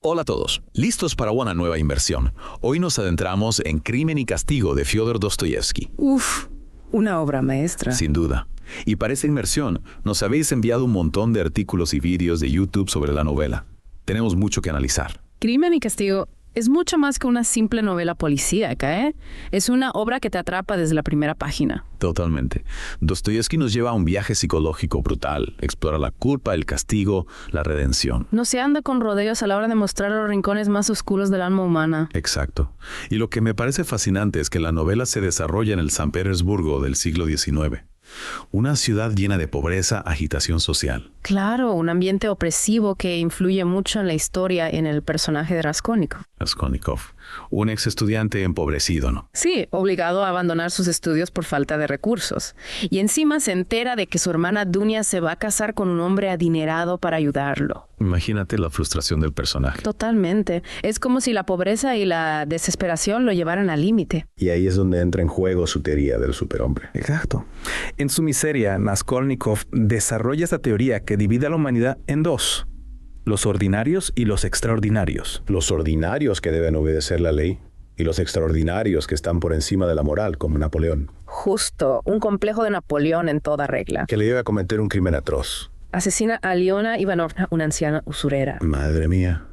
Hola a todos, ¿listos para una nueva inversión? Hoy nos adentramos en Crimen y Castigo de Fyodor Dostoyevsky. Uf, una obra maestra. Sin duda. Y para esta inmersión, nos habéis enviado un montón de artículos y vídeos de YouTube sobre la novela. Tenemos mucho que analizar. Crimen y Castigo es mucho más que una simple novela policíaca, ¿eh? Es una obra que te atrapa desde la primera página. Totalmente. Dostoyevsky nos lleva a un viaje psicológico brutal. Explora la culpa, el castigo, la redención. No se anda con rodeos a la hora de mostrar los rincones más oscuros del alma humana. Exacto. Y lo que me parece fascinante es que la novela se desarrolla en el San Petersburgo del siglo XIX. Una ciudad llena de pobreza, agitación social. Claro, un ambiente opresivo que influye mucho en la historia en el personaje de Raskolnikov. Raskolnikov, un ex estudiante empobrecido, ¿no? Sí, obligado a abandonar sus estudios por falta de recursos. Y encima se entera de que su hermana Dunia se va a casar con un hombre adinerado para ayudarlo. Imagínate la frustración del personaje. Totalmente. Es como si la pobreza y la desesperación lo llevaran al límite. Y ahí es donde entra en juego su teoría del superhombre. Exacto. En su miseria, Raskolnikov desarrolla esta teoría que divide a la humanidad en dos: los ordinarios y los extraordinarios. Los ordinarios que deben obedecer la ley y los extraordinarios que están por encima de la moral, como Napoleón, Justo, un complejo de Napoleón en toda regla. que le lleva a cometer un crimen atroz. Asesina a Aliona Ivanovna, una anciana usurera. Madre mía.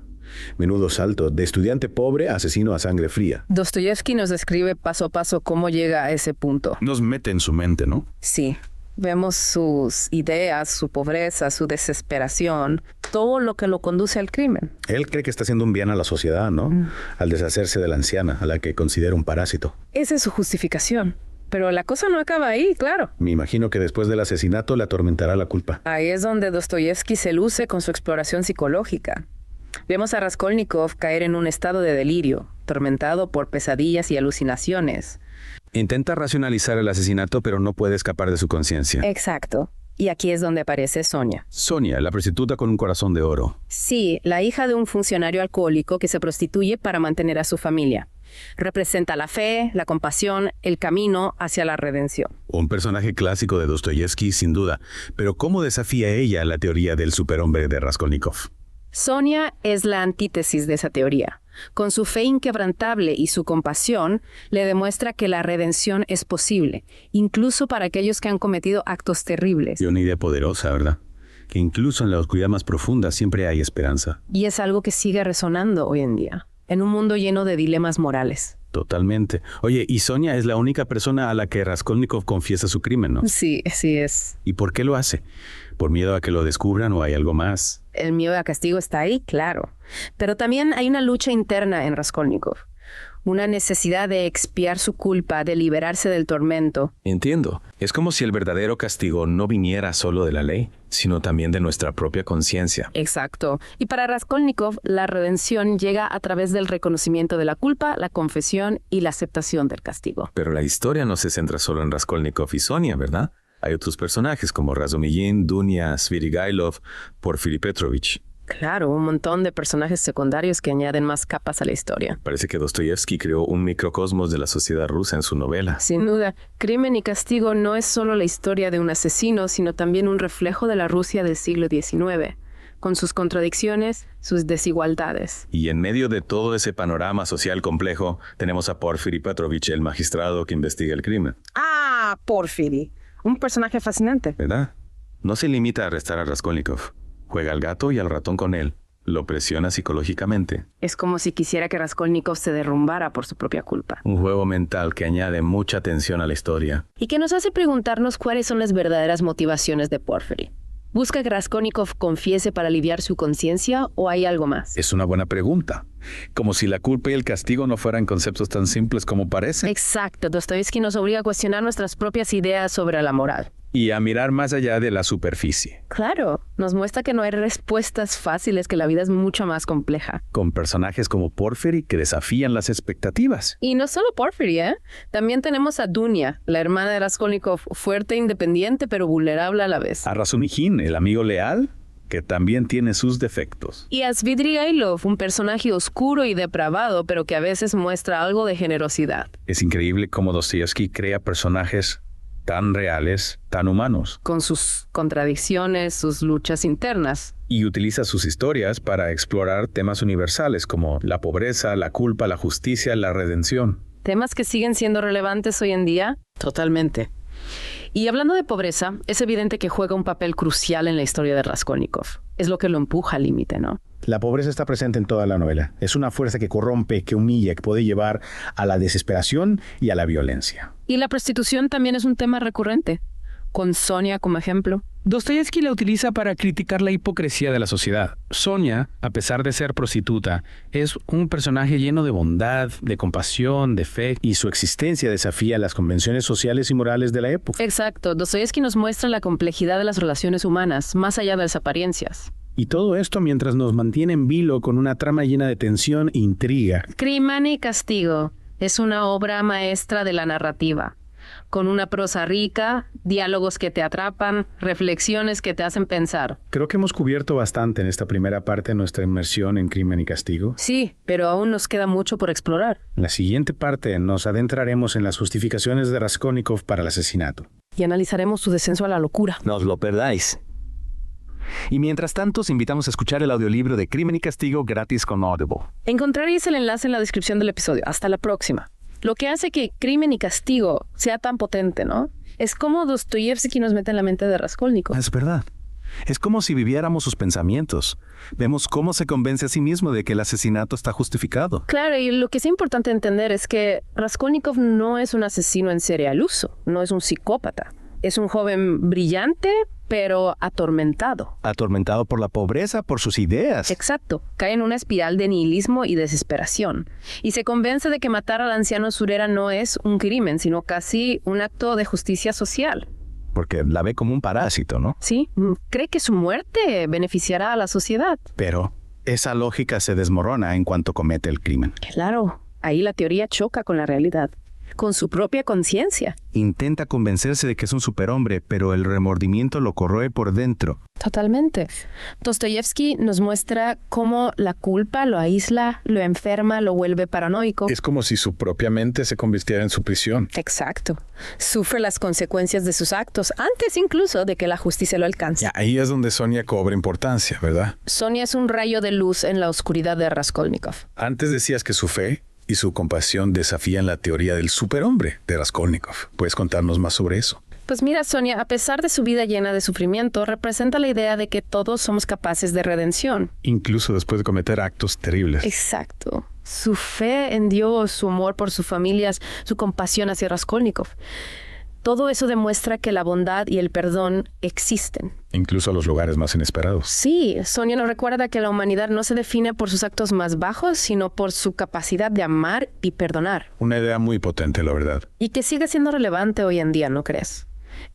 Menudo salto, de estudiante pobre a asesino a sangre fría. Dostoyevsky nos describe paso a paso cómo llega a ese punto. Nos mete en su mente, ¿no? Sí, vemos sus ideas, su pobreza, su desesperación, todo lo que lo conduce al crimen. Él cree que está haciendo un bien a la sociedad, ¿no? Al deshacerse de la anciana, a la que considera un parásito. Esa es su justificación. Pero la cosa no acaba ahí, claro. Me imagino que después del asesinato le atormentará la culpa. Ahí es donde Dostoyevsky se luce con su exploración psicológica. Vemos a Raskolnikov caer en un estado de delirio, tormentado por pesadillas y alucinaciones. Intenta racionalizar el asesinato, pero no puede escapar de su conciencia. Exacto. Y aquí es donde aparece Sonia. Sonia, la prostituta con un corazón de oro. Sí, la hija de un funcionario alcohólico que se prostituye para mantener a su familia. Representa la fe, la compasión, el camino hacia la redención. Un personaje clásico de Dostoyevsky, sin duda. Pero ¿cómo desafía ella la teoría del superhombre de Raskolnikov? Sonia es la antítesis de esa teoría. Con su fe inquebrantable y su compasión, le demuestra que la redención es posible, incluso para aquellos que han cometido actos terribles. Y una idea poderosa, ¿verdad? Que incluso en la oscuridad más profunda siempre hay esperanza. Y es algo que sigue resonando hoy en día, en un mundo lleno de dilemas morales. Totalmente. Oye, y Sonia es la única persona a la que Raskolnikov confiesa su crimen, ¿no? Sí, así es. ¿Y por qué lo hace? ¿Por miedo a que lo descubran o hay algo más? El miedo a castigo está ahí, claro. Pero también hay una lucha interna en Raskolnikov. Una necesidad de expiar su culpa, de liberarse del tormento. Entiendo. Es como si el verdadero castigo no viniera solo de la ley, sino también de nuestra propia conciencia. Exacto. Y para Raskolnikov, la redención llega a través del reconocimiento de la culpa, la confesión y la aceptación del castigo. Pero la historia no se centra solo en Raskolnikov y Sonia, ¿verdad? Hay otros personajes como Razumijin, Dunia, Svidrigailov, Porfiri Petrovich. Claro, un montón de personajes secundarios que añaden más capas a la historia. Parece que Dostoyevsky creó un microcosmos de la sociedad rusa en su novela. Sin duda, Crimen y Castigo no es solo la historia de un asesino, sino también un reflejo de la Rusia del siglo XIX, con sus contradicciones, sus desigualdades. Y en medio de todo ese panorama social complejo, tenemos a Porfiri Petrovich, el magistrado que investiga el crimen. ¡Ah, Porfiri! Un personaje fascinante. ¿Verdad? No se limita a arrestar a Raskolnikov. Juega al gato y al ratón con él. Lo presiona psicológicamente. Es como si quisiera que Raskolnikov se derrumbara por su propia culpa. Un juego mental que añade mucha tensión a la historia. Y que nos hace preguntarnos cuáles son las verdaderas motivaciones de Porfiri. ¿Busca que Raskolnikov confiese para aliviar su conciencia o hay algo más? Es una buena pregunta. Como si la culpa y el castigo no fueran conceptos tan simples como parecen. Exacto. Dostoyevsky nos obliga a cuestionar nuestras propias ideas sobre la moral. Y a mirar más allá de la superficie. Claro, nos muestra que no hay respuestas fáciles, que la vida es mucho más compleja. Con personajes como Porfiri que desafían las expectativas. Y no solo Porfiri, ¿eh? También tenemos a Dunia, la hermana de Raskolnikov, fuerte e independiente, pero vulnerable a la vez. A Razumijin, el amigo leal, que también tiene sus defectos. Y a Svidrigailov, un personaje oscuro y depravado, pero que a veces muestra algo de generosidad. Es increíble cómo Dostoyevsky crea personajes tan reales, tan humanos. Con sus contradicciones, sus luchas internas. Y utiliza sus historias para explorar temas universales como la pobreza, la culpa, la justicia, la redención. Temas que siguen siendo relevantes hoy en día. Totalmente. Y hablando de pobreza, es evidente que juega un papel crucial en la historia de Raskolnikov. Es lo que lo empuja al límite, ¿no? La pobreza está presente en toda la novela. Es una fuerza que corrompe, que humilla, que puede llevar a la desesperación y a la violencia. Y la prostitución también es un tema recurrente, con Sonia como ejemplo. Dostoyevsky la utiliza para criticar la hipocresía de la sociedad. Sonia, a pesar de ser prostituta, es un personaje lleno de bondad, de compasión, de fe. Y su existencia desafía las convenciones sociales y morales de la época. Exacto. Dostoyevsky nos muestra la complejidad de las relaciones humanas, más allá de las apariencias. Y todo esto mientras nos mantiene en vilo con una trama llena de tensión e intriga. Crimen y castigo es una obra maestra de la narrativa, con una prosa rica, diálogos que te atrapan, reflexiones que te hacen pensar. Creo que hemos cubierto bastante en esta primera parte de nuestra inmersión en Crimen y Castigo. Sí, pero aún nos queda mucho por explorar. En la siguiente parte nos adentraremos en las justificaciones de Raskolnikov para el asesinato. Y analizaremos su descenso a la locura. No os lo perdáis. Y mientras tanto, os invitamos a escuchar el audiolibro de Crimen y Castigo gratis con Audible. Encontraréis el enlace en la descripción del episodio. Hasta la próxima. Lo que hace que Crimen y Castigo sea tan potente, ¿no? Es como Dostoyevsky nos mete en la mente de Raskolnikov. Es verdad. Es como si viviéramos sus pensamientos. Vemos cómo se convence a sí mismo de que el asesinato está justificado. Claro, y lo que es importante entender es que Raskolnikov no es un asesino en serie al uso, no es un psicópata. Es un joven brillante, pero atormentado. Atormentado por la pobreza, por sus ideas. Exacto. Cae en una espiral de nihilismo y desesperación. Y se convence de que matar al anciano Surera no es un crimen, sino casi un acto de justicia social. Porque la ve como un parásito, ¿no? Sí. Cree que su muerte beneficiará a la sociedad. Pero esa lógica se desmorona en cuanto comete el crimen. Claro. Ahí la teoría choca con la realidad. Con su propia conciencia. Intenta convencerse de que es un superhombre, pero el remordimiento lo corroe por dentro. Totalmente. Dostoyevsky nos muestra cómo la culpa lo aísla, lo enferma, lo vuelve paranoico. Es como si su propia mente se convirtiera en su prisión. Exacto. Sufre las consecuencias de sus actos, antes incluso de que la justicia lo alcance. Ya, ahí es donde Sonia cobra importancia, ¿verdad? Sonia es un rayo de luz en la oscuridad de Raskolnikov. Antes decías que su fe y su compasión desafían la teoría del superhombre de Raskolnikov. ¿Puedes contarnos más sobre eso? Pues mira, Sonia, a pesar de su vida llena de sufrimiento, representa la idea de que todos somos capaces de redención. Incluso después de cometer actos terribles. Exacto. Su fe en Dios, su amor por sus familias, su compasión hacia Raskolnikov. Todo eso demuestra que la bondad y el perdón existen. Incluso a los lugares más inesperados. Sí, Sonia nos recuerda que la humanidad no se define por sus actos más bajos, sino por su capacidad de amar y perdonar. Una idea muy potente, la verdad. Y que sigue siendo relevante hoy en día, ¿no crees?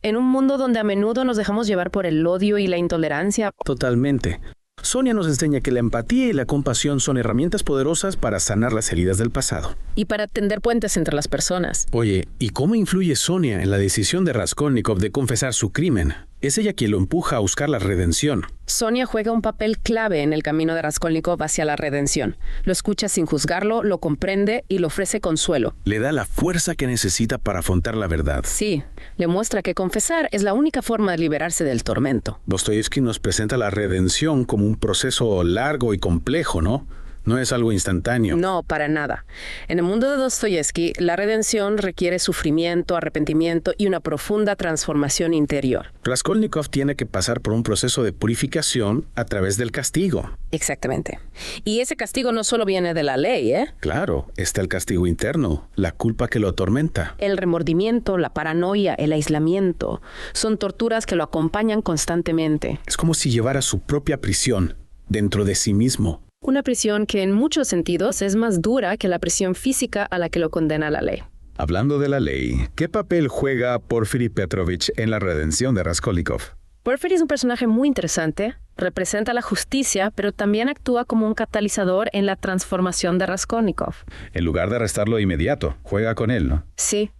En un mundo donde a menudo nos dejamos llevar por el odio y la intolerancia. Totalmente. Sonia nos enseña que la empatía y la compasión son herramientas poderosas para sanar las heridas del pasado. Y para tender puentes entre las personas. Oye, ¿y cómo influye Sonia en la decisión de Raskolnikov de confesar su crimen? Es ella quien lo empuja a buscar la redención. Sonia juega un papel clave en el camino de Raskolnikov hacia la redención. Lo escucha sin juzgarlo, lo comprende y le ofrece consuelo. Le da la fuerza que necesita para afrontar la verdad. Sí, le muestra que confesar es la única forma de liberarse del tormento. Dostoyevsky nos presenta la redención como un proceso largo y complejo, ¿no? No es algo instantáneo. No, para nada. En el mundo de Dostoyevsky, la redención requiere sufrimiento, arrepentimiento y una profunda transformación interior. Raskolnikov tiene que pasar por un proceso de purificación a través del castigo. Exactamente. Y ese castigo no solo viene de la ley, ¿eh? Claro, está el castigo interno, la culpa que lo atormenta. El remordimiento, la paranoia, el aislamiento, son torturas que lo acompañan constantemente. Es como si llevara su propia prisión dentro de sí mismo. Una prisión que en muchos sentidos es más dura que la prisión física a la que lo condena la ley. Hablando de la ley, ¿qué papel juega Porfiry Petrovich en la redención de Raskolnikov? Porfiry es un personaje muy interesante, representa la justicia, pero también actúa como un catalizador en la transformación de Raskolnikov. En lugar de arrestarlo de inmediato, juega con él, ¿no? Sí.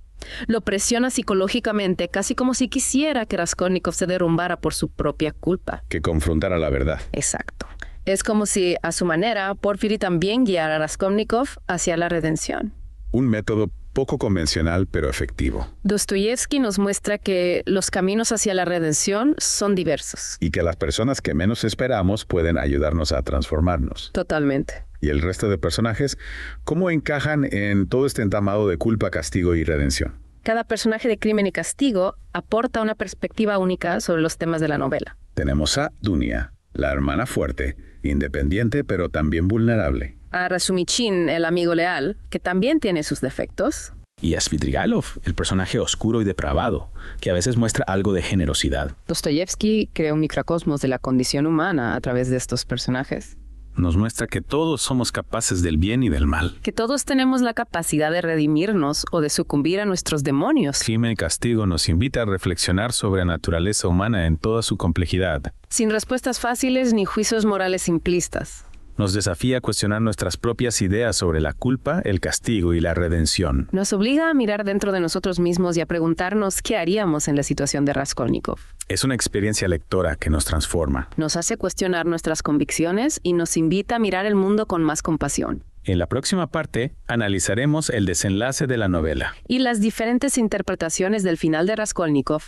Lo presiona psicológicamente, casi como si quisiera que Raskolnikov se derrumbara por su propia culpa. Que confrontara la verdad. Exacto. Es como si, a su manera, Porfiry también guiara a Raskolnikov hacia la redención. Un método Poco convencional, pero efectivo. Dostoyevsky nos muestra que los caminos hacia la redención son diversos. Y que las personas que menos esperamos pueden ayudarnos a transformarnos. Totalmente. Y el resto de personajes, ¿cómo encajan en todo este entramado de culpa, castigo y redención? Cada personaje de Crimen y Castigo aporta una perspectiva única sobre los temas de la novela. Tenemos a Dunia, la hermana fuerte, independiente pero también vulnerable. A Razumichin, el amigo leal, que también tiene sus defectos. Y a Svidrigailov, el personaje oscuro y depravado, que a veces muestra algo de generosidad. Dostoyevsky creó un microcosmos de la condición humana a través de estos personajes. Nos muestra que todos somos capaces del bien y del mal. Que todos tenemos la capacidad de redimirnos o de sucumbir a nuestros demonios. Crimen y Castigo nos invita a reflexionar sobre la naturaleza humana en toda su complejidad. Sin respuestas fáciles ni juicios morales simplistas. Nos desafía a cuestionar nuestras propias ideas sobre la culpa, el castigo y la redención. Nos obliga a mirar dentro de nosotros mismos y a preguntarnos qué haríamos en la situación de Raskolnikov. Es una experiencia lectora que nos transforma. Nos hace cuestionar nuestras convicciones y nos invita a mirar el mundo con más compasión. En la próxima parte, analizaremos el desenlace de la novela. Y las diferentes interpretaciones del final de Raskolnikov.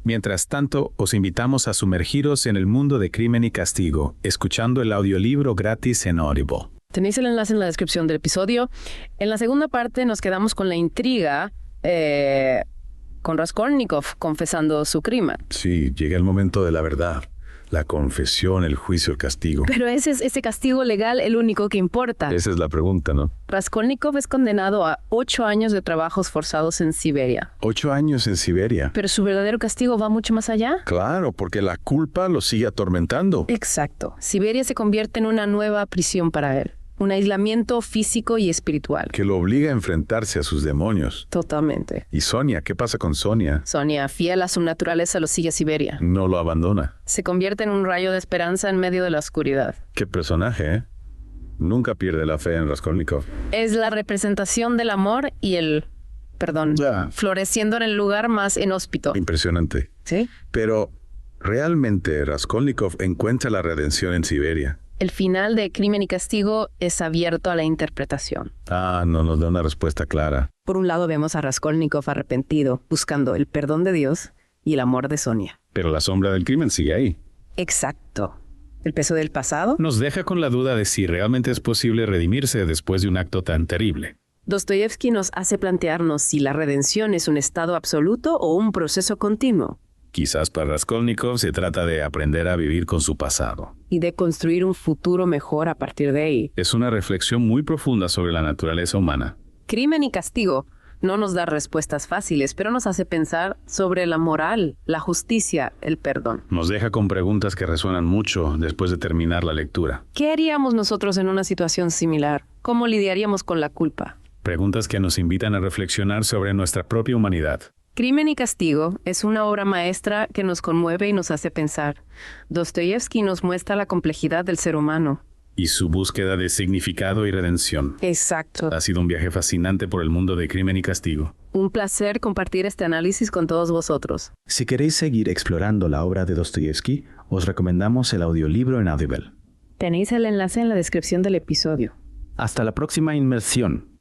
Mientras tanto, os invitamos a sumergiros en el mundo de Crimen y Castigo, escuchando el audiolibro gratis en Audible. Tenéis el enlace en la descripción del episodio. En la segunda parte nos quedamos con la intriga, con Raskolnikov confesando su crimen. Sí, llega el momento de la verdad. La confesión, el juicio, el castigo. Pero ¿es ese castigo legal el único que importa? Esa es la pregunta, ¿no? Raskolnikov es condenado a 8 años de trabajos forzados en Siberia. 8 años en Siberia. Pero su verdadero castigo va mucho más allá. Claro, porque la culpa lo sigue atormentando. Exacto. Siberia se convierte en una nueva prisión para él. Un aislamiento físico y espiritual. Que lo obliga a enfrentarse a sus demonios. Totalmente. ¿Y Sonia? ¿Qué pasa con Sonia? Sonia, fiel a su naturaleza, lo sigue a Siberia. No lo abandona. Se convierte en un rayo de esperanza en medio de la oscuridad. Qué personaje, ¿eh? Nunca pierde la fe en Raskolnikov. Es la representación del amor y el perdón. Floreciendo en el lugar más inhóspito. Impresionante. ¿Sí? Pero, ¿realmente Raskolnikov encuentra la redención en Siberia? El final de Crimen y Castigo es abierto a la interpretación. No nos da una respuesta clara. Por un lado vemos a Raskolnikov arrepentido, buscando el perdón de Dios y el amor de Sonia. Pero la sombra del crimen sigue ahí. Exacto. El peso del pasado. Nos deja con la duda de si realmente es posible redimirse después de un acto tan terrible. Dostoyevsky nos hace plantearnos si la redención es un estado absoluto o un proceso continuo. Quizás para Raskolnikov se trata de aprender a vivir con su pasado. Y de construir un futuro mejor a partir de ahí. Es una reflexión muy profunda sobre la naturaleza humana. Crimen y Castigo no nos da respuestas fáciles, pero nos hace pensar sobre la moral, la justicia, el perdón. Nos deja con preguntas que resuenan mucho después de terminar la lectura. ¿Qué haríamos nosotros en una situación similar? ¿Cómo lidiaríamos con la culpa? Preguntas que nos invitan a reflexionar sobre nuestra propia humanidad. Crimen y Castigo es una obra maestra que nos conmueve y nos hace pensar. Dostoyevsky nos muestra la complejidad del ser humano. Y su búsqueda de significado y redención. Exacto. Ha sido un viaje fascinante por el mundo de Crimen y Castigo. Un placer compartir este análisis con todos vosotros. Si queréis seguir explorando la obra de Dostoyevsky, os recomendamos el audiolibro en Audible. Tenéis el enlace en la descripción del episodio. Hasta la próxima inmersión.